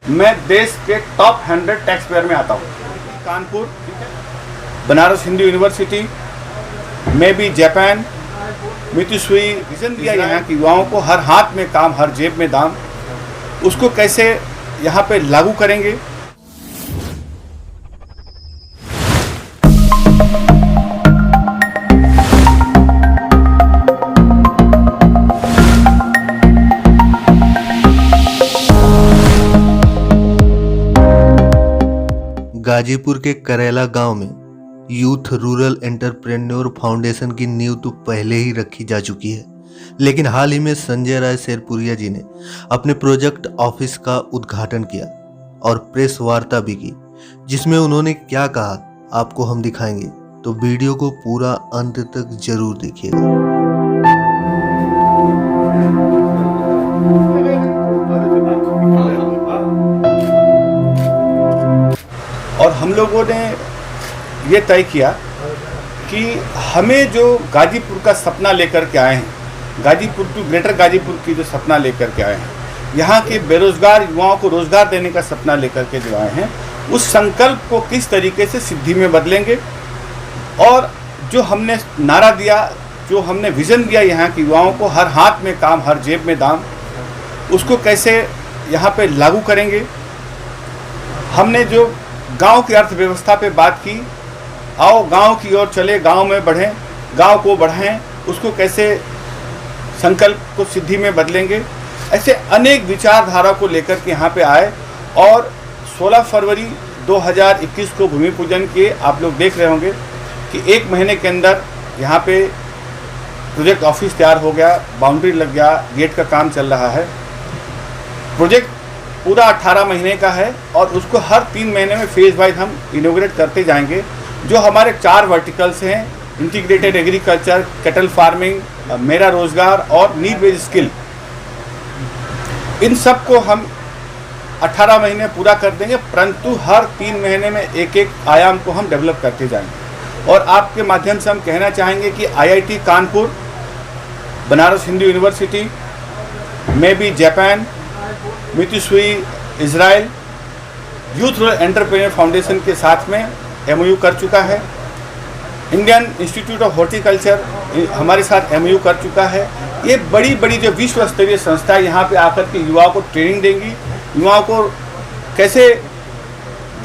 मैं देश के टॉप 100 टैक्स पेयर में आता हूँ। कानपुर, बनारस हिंदू यूनिवर्सिटी में भी, जापान, मित्सुबिशी विजन दिया यहाँ के युवाओं को, हर हाथ में काम हर जेब में दाम, उसको कैसे यहाँ पे लागू करेंगे। गाजीपुर के करेला गांव में यूथ रूरल एंटरप्रेन्योर फाउंडेशन की नींव तो पहले ही रखी जा चुकी है, लेकिन हाल ही में संजय राय शेरपुरिया जी ने अपने प्रोजेक्ट ऑफिस का उद्घाटन किया और प्रेस वार्ता भी की, जिसमें उन्होंने क्या कहा आपको हम दिखाएंगे, तो वीडियो को पूरा अंत तक जरूर देखिएगा। और हम लोगों ने ये तय किया कि हमें जो गाजीपुर का सपना लेकर के आए हैं, गाजीपुर टू ग्रेटर गाजीपुर की जो सपना लेकर के आए हैं, यहाँ के बेरोजगार युवाओं को रोजगार देने का सपना लेकर के जो आए हैं, उस संकल्प को किस तरीके से सिद्धि में बदलेंगे और जो हमने नारा दिया, जो हमने विज़न दिया यहाँ के युवाओं को, हर हाथ में काम हर जेब में दाम, उसको कैसे यहाँ पे लागू करेंगे। हमने जो गांव की अर्थव्यवस्था पे बात की, आओ गांव की ओर चले, गांव में बढ़ें, गांव को बढ़ाएं, उसको कैसे संकल्प को सिद्धि में बदलेंगे। ऐसे अनेक विचारधारा को लेकर के यहाँ पे आए और 16 फरवरी 2021 को भूमि पूजन किए। आप लोग देख रहे होंगे कि 1 महीने के अंदर यहाँ पे प्रोजेक्ट ऑफिस तैयार हो गया, बाउंड्री लग गया, गेट का काम चल रहा है। प्रोजेक्ट पूरा 18 महीने का है और उसको हर 3 महीने में फेज वाइज हम इनोग्रेट करते जाएंगे। जो हमारे 4 वर्टिकल्स हैं, इंटीग्रेटेड एग्रीकल्चर, कैटल फार्मिंग, मेरा रोजगार और नीड बेस्ड स्किल, इन सब को हम 18 महीने पूरा कर देंगे, परंतु हर 3 महीने में एक एक आयाम को हम डेवलप करते जाएंगे। और आपके माध्यम से हम कहना चाहेंगे कि IIT कानपुर, बनारस हिंदू यूनिवर्सिटी में भी, Japan, Mitsubishi Israel, youth rural entrepreneur foundation के साथ में MOU कर चुका है। इंडियन इंस्टीट्यूट ऑफ हॉर्टिकल्चर हमारे साथ MOU कर चुका है। ये बड़ी बड़ी जो विश्व स्तरीय संस्थाएं यहाँ पे आकर के युवाओं को ट्रेनिंग देंगी, युवाओं को कैसे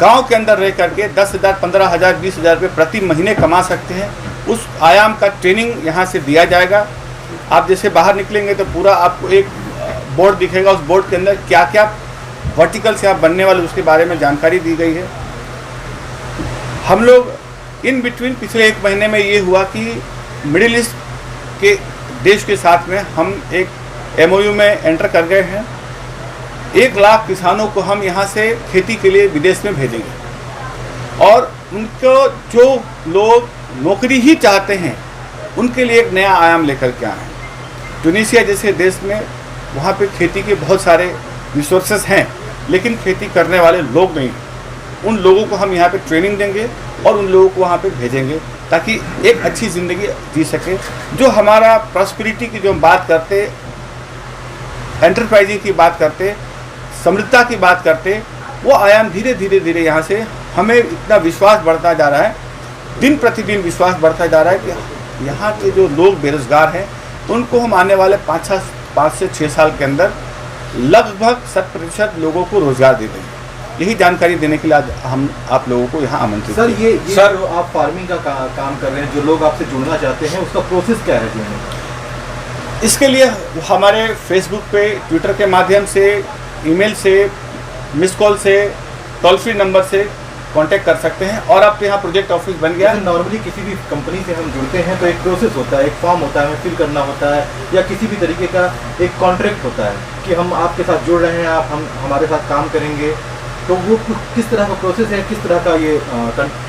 गांव के अंदर रह करके 10,000, 15,000, 20,000 रुपये प्रति महीने कमा सकते हैं, उस आयाम का ट्रेनिंग यहाँ से दिया जाएगा। आप जैसे बाहर निकलेंगे तो पूरा आपको एक बोर्ड दिखेगा, उस बोर्ड के अंदर क्या क्या वर्टिकल से आप बनने वाले उसके बारे में जानकारी दी गई है। हम लोग इन बिटवीन पिछले 1 महीने में ये हुआ कि मिडिल ईस्ट के देश के साथ में हम एक MOU में एंटर कर गए हैं। 1 लाख किसानों को हम यहाँ से खेती के लिए विदेश में भेजेंगे और उनको जो लोग नौकरी ही चाहते हैं उनके लिए एक नया आयाम लेकर के आए हैं। ट्यूनीशिया जैसे देश में वहाँ पे खेती के बहुत सारे रिसोर्सेस हैं, लेकिन खेती करने वाले लोग नहीं। उन लोगों को हम यहाँ पे ट्रेनिंग देंगे और उन लोगों को वहाँ पे भेजेंगे ताकि एक अच्छी ज़िंदगी जी सके। जो हमारा प्रॉस्पेरिटी की जो हम बात करते, एंटरप्राइजिंग की बात करते, समृद्धता की बात करते, वो आयाम धीरे धीरे धीरे यहाँ से हमें इतना विश्वास बढ़ता जा रहा है, दिन प्रतिदिन विश्वास बढ़ता जा रहा है कि यहाँ के जो लोग बेरोजगार हैं उनको हम आने वाले 5 से 6 साल के अंदर लगभग 100% लोगों को रोजगार दे देंगे। यही जानकारी देने के लिए आज हम आप लोगों को यहाँ आमंत्रित सर। ये सर जो आप फार्मिंग का काम कर रहे हैं, जो लोग आपसे जुड़ना चाहते हैं, उसका प्रोसेस क्या है जुड़ने का? इसके लिए हमारे फेसबुक पे, ट्विटर के माध्यम से, ईमेल से, मिस कॉल से, टोल फ्री नंबर से कांटेक्ट कर सकते हैं। और अब यहाँ प्रोजेक्ट ऑफिस बन गया है। नॉर्मली किसी भी कंपनी से हम जुड़ते हैं तो एक प्रोसेस होता है, एक फॉर्म होता है, हमें फिल करना होता है, या किसी भी तरीके का एक कॉन्ट्रैक्ट होता है कि हम आपके साथ जुड़ रहे हैं, आप हमारे साथ काम करेंगे। तो वो किस तरह का प्रोसेस है, किस तरह का ये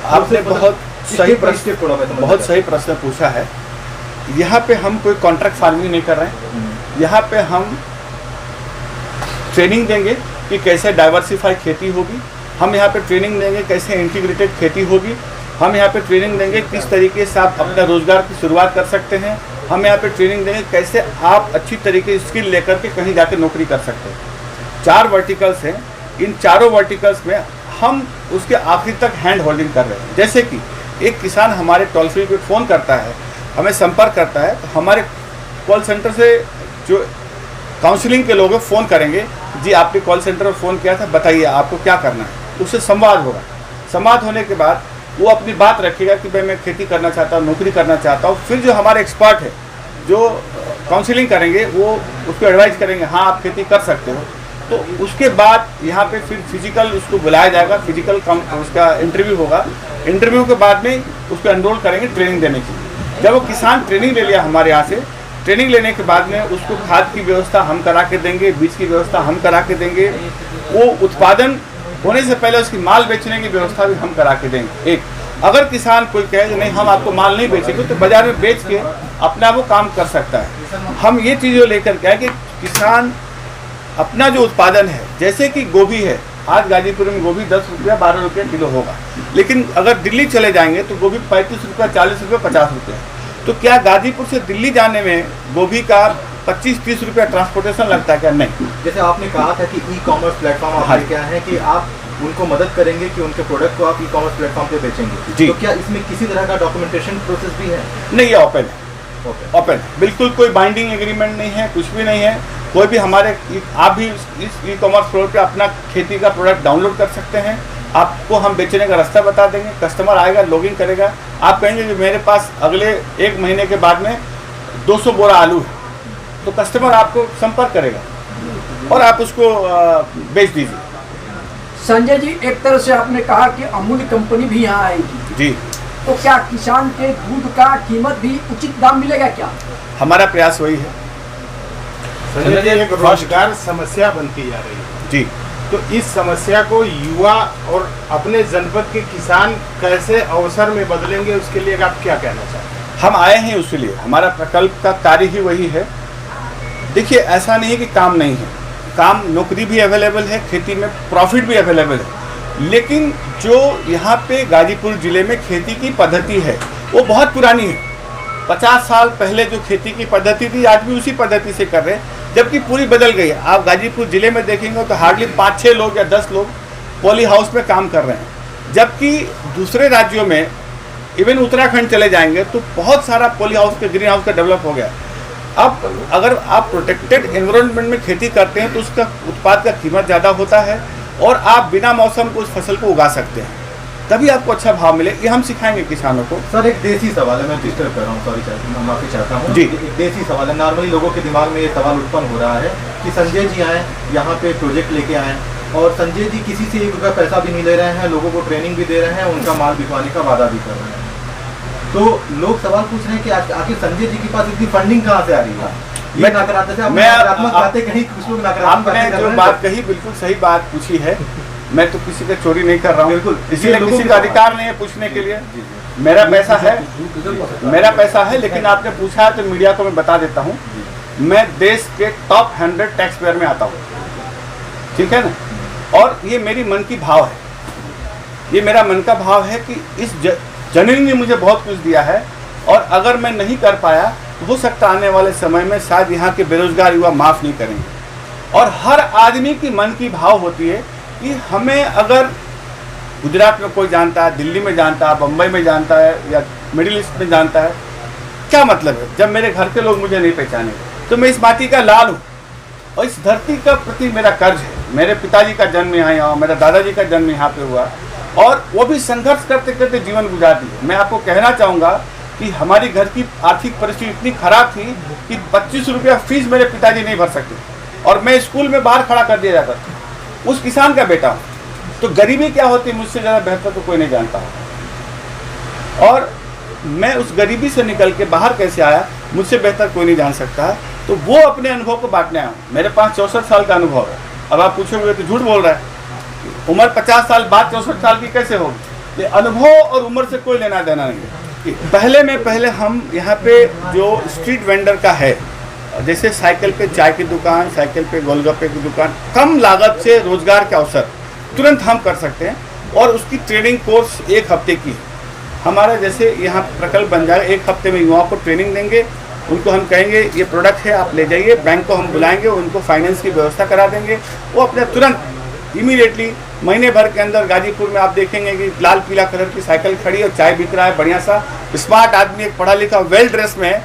आपने बहुत सही प्रश्न पूछा है। यहाँ पे हम कोई कॉन्ट्रैक्ट फार्मिंग नहीं कर रहे हैं। यहाँ पे हम ट्रेनिंग देंगे कि कैसे डाइवर्सिफाई खेती होगी, हम यहाँ पे ट्रेनिंग देंगे कैसे इंटीग्रेटेड खेती होगी, हम यहाँ पे ट्रेनिंग देंगे किस तरीके से आप अपना रोजगार की शुरुआत कर सकते हैं, हम यहाँ पे ट्रेनिंग देंगे कैसे आप अच्छी तरीके स्किल लेकर के कहीं जाकर नौकरी कर सकते हैं। 4 वर्टिकल्स हैं इन चारों वर्टिकल्स में हम उसके आखिर तक हैंड होल्डिंग कर रहे हैं। जैसे कि एक किसान हमारे टोल फ्री पे फ़ोन करता है, हमें संपर्क करता है, तो हमारे कॉल सेंटर से जो काउंसलिंग के लोग फ़ोन करेंगे, जी आपने कॉल सेंटर पर फ़ोन किया था, बताइए आपको क्या करना है। उससे संवाद होगा। संवाद होने के बाद वो अपनी बात रखेगा कि भाई मैं खेती करना चाहता हूँ, नौकरी करना चाहता हूँ। फिर जो हमारे एक्सपर्ट है जो काउंसलिंग करेंगे वो उसको एडवाइस करेंगे, हाँ आप खेती कर सकते हो। तो उसके बाद यहाँ पे फिर फिजिकल उसको बुलाया जाएगा, फिजिकल उसका इंटरव्यू होगा। इंटरव्यू के बाद में उसको एनरोल करेंगे ट्रेनिंग देने की। जब वो किसान ट्रेनिंग ले लिया हमारे यहाँ से, ट्रेनिंग लेने के बाद में उसको खाद की व्यवस्था हम करा के देंगे, बीज की व्यवस्था हम करा के देंगे, वो उत्पादन होने से पहले उसकी माल बेचने की व्यवस्था भी हम करा के देंगे। एक अगर किसान कोई कहे कि नहीं हम आपको माल नहीं बेचेंगे, तो बाजार में बेच के अपना वो काम कर सकता है। हम ये चीज़ें लेकर के आए कि किसान अपना जो उत्पादन है, जैसे कि गोभी है, आज गाजीपुर में गोभी 10 रुपया 12 रुपये किलो होगा, लेकिन अगर दिल्ली चले जाएंगे तो गोभी 35 रुपये 40 रुपये 50 रुपये। तो क्या गाजीपुर से दिल्ली जाने में गोभी का 25-30 रुपया ट्रांसपोर्टेशन लगता है क्या? नहीं। जैसे आपने कहा था कि ई कॉमर्स प्लेटफॉर्म आप लेके आए हैं कि आप उनको मदद करेंगे कि उनके प्रोडक्ट को आप ई कॉमर्स प्लेटफॉर्म पे बेचेंगे जी। तो क्या इसमें किसी तरह का डॉक्यूमेंटेशन प्रोसेस भी है? नहीं, ये ओपन है। ओपन है, बिल्कुल कोई बाइंडिंग एग्रीमेंट नहीं है, कुछ भी नहीं है। कोई भी हमारे आप भी इस ई कॉमर्स प्लेटफॉर्म पे अपना खेती का प्रोडक्ट डाउनलोड कर सकते हैं। आपको हम बेचने का रास्ता बता देंगे, कस्टमर आएगा, लॉगिन करेगा, आप कहेंगे कि मेरे पास अगले 1 महीने के बाद में 200 बोरा आलू है, तो कस्टमर आपको संपर्क करेगा और आप उसको बेच दीजिए। संजय जी, एक तरह से आपने कहा कि अमूल कंपनी भी यहाँ आएगी जी, तो क्या किसान के दूध का कीमत भी उचित दाम मिलेगा क्या? हमारा प्रयास वही है संजय जी, एक रोजगार समस्या बनती जा रही है जी। तो इस समस्या को युवा और अपने जनपद के किसान कैसे अवसर में बदलेंगे, उसके लिए आप क्या कहना चाहते हैं? हम आए हैं उसके लिए, हमारा प्रकल्प का कार्य ही वही है। देखिए, ऐसा नहीं है कि काम नहीं है, काम नौकरी भी अवेलेबल है, खेती में प्रॉफिट भी अवेलेबल है, लेकिन जो यहाँ पे गाजीपुर ज़िले में खेती की पद्धति है वो बहुत पुरानी है। 50 साल पहले जो खेती की पद्धति थी, आज भी उसी पद्धति से कर रहे हैं, जबकि पूरी बदल गई है। आप गाजीपुर ज़िले में देखेंगे तो हार्डली 5-6 लोग या 10 लोग पॉली हाउस में काम कर रहे हैं, जबकि दूसरे राज्यों में इवन उत्तराखंड चले जाएंगे तो बहुत सारा पॉली हाउस का, ग्रीन हाउस का डेवलप हो गया। अब अगर आप प्रोटेक्टेड एनवायरनमेंट में खेती करते हैं तो उसका उत्पाद का कीमत ज़्यादा होता है और आप बिना मौसम को उस फसल को उगा सकते हैं, तभी आपको अच्छा भाव मिले। ये हम सिखाएंगे किसानों को। सर, एक देसी सवाल है, मैं डिस्टर्ब कर रहा हूँ, सॉरी, माफी चाहता हूँ जी। एक देसी सवाल है, नॉर्मली लोगों के दिमाग में ये सवाल उत्पन्न हो रहा है कि संजय जी आए यहाँ पे प्रोजेक्ट लेके आए और संजय जी किसी से 1 रुपया पैसा भी नहीं ले रहे हैं, लोगों को ट्रेनिंग भी दे रहे हैं, उनका माल बिकवाने का वादा भी कर रहे हैं। तो लोग सवाल पूछ रहे हैं कि आखिर संजय जी के पास इतनी फंडिंग कहाँ से आ रही है? ये नकारात्मक बातें कहीं कुछ लोग नकारात्मक बातें कर रहे जो हैं। बात कही बिल्कुल सही बात पूछी है। मैं तो किसी का चोरी नहीं कर रहा हूँ, बिल्कुल। इसीलिए लोगों किसी की का अधिकार नहीं है पूछने के लिए। मेरा पैसा है, लेकिन आपने पूछा है तो मीडिया को मैं बता देता हूँ, मैं देश के टॉप 100 टैक्स पेयर में आता हूँ, ठीक है ना। और ये मेरी मन की भाव है, ये मेरा मन का भाव है कि इस जननी ने मुझे बहुत कुछ दिया है, और अगर मैं नहीं कर पाया तो हो सकता आने वाले समय में शायद यहाँ के बेरोजगार युवा माफ़ नहीं करेंगे। और हर आदमी की मन की भाव होती है कि हमें अगर गुजरात में कोई जानता है, दिल्ली में जानता है, बम्बई में जानता है या मिडिल ईस्ट में जानता है, क्या मतलब है जब मेरे घर के लोग मुझे नहीं पहचाने? तो मैं इस माटी का लाल हूँ और इस धरती का प्रति मेरा कर्ज है। मेरे पिताजी का जन्म यहाँ हुआ, मेरा दादाजी का जन्म यहाँ पे हुआ, और वो भी संघर्ष करते करते जीवन गुजार दिए। मैं आपको कहना चाहूँगा कि हमारी घर की आर्थिक परिस्थिति इतनी खराब थी कि 25 रुपया फीस मेरे पिताजी नहीं भर सकते, और मैं स्कूल में बाहर खड़ा कर दिया जाता था। उस किसान का बेटा हूँ, तो गरीबी क्या होती है मुझसे ज़्यादा बेहतर तो कोई नहीं जानता हो। और मैं उस गरीबी से निकल के बाहर कैसे आया, मुझसे बेहतर कोई नहीं जान सकता है। तो वो अपने अनुभव को बांटने आया हूँ। मेरे पास 64 साल का अनुभव है। अब आप पूछोगे तो झूठ बोल रहा है, उम्र 50 साल बाद 64 साल की कैसे होगी? ये अनुभव और उम्र से कोई लेना देना नहीं है। पहले हम यहाँ पे जो स्ट्रीट वेंडर का है, जैसे साइकिल पे चाय की दुकान, साइकिल पे गोलगप्पे की दुकान, कम लागत से रोजगार के अवसर तुरंत हम कर सकते हैं, और उसकी ट्रेनिंग कोर्स 1 हफ्ते की है। हमारा जैसे यहाँ प्रकल्प बन जाएगा, 1 हफ्ते में युवाओं को ट्रेनिंग देंगे, उनको हम कहेंगे ये प्रोडक्ट है आप ले जाइए, बैंक को हम बुलाएंगे, उनको फाइनेंस की व्यवस्था करा देंगे, वो अपने तुरंत इमीडिएटली महीने भर के अंदर गाजीपुर में आप देखेंगे कि लाल पीला कलर की साइकिल खड़ी और चाय बिक रहा है बढ़िया सा। स्मार्ट आदमी, एक पढ़ा लिखा वेल ड्रेस में है,